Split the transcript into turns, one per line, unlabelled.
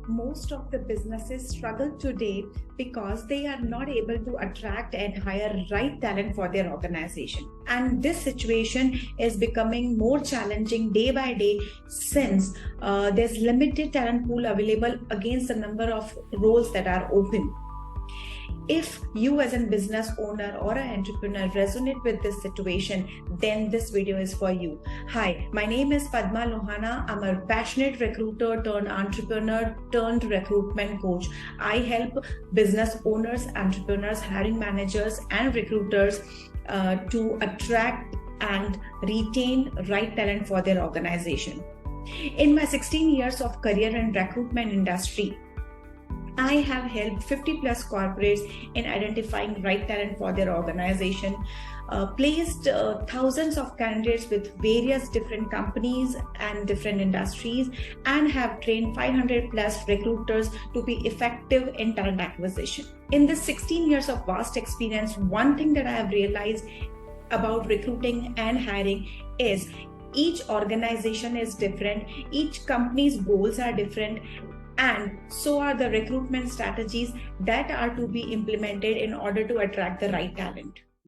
Most of the businesses struggle today because they are not able to attract and hire right talent for their organization. And this situation is becoming more challenging day by day since there's limited talent pool available against the number of roles that are open. If you as a business owner or an entrepreneur resonate with this situation, then this video is for you. Hi, my name is Padma Luhana. I'm a passionate recruiter turned entrepreneur turned recruitment coach. I help business owners, entrepreneurs, hiring managers, and recruiters to attract and retain right talent for their organization. In my 16 years of career in recruitment industry, I have helped 50 plus corporates in identifying right talent for their organization, placed thousands of candidates with various different companies and different industries, and have trained 500 plus recruiters to be effective in talent acquisition. In this 16 years of vast experience, one thing that I have realized about recruiting and hiring is each organization is different, each company's goals are different, and so are the recruitment strategies that are to be implemented in order to attract the right talent.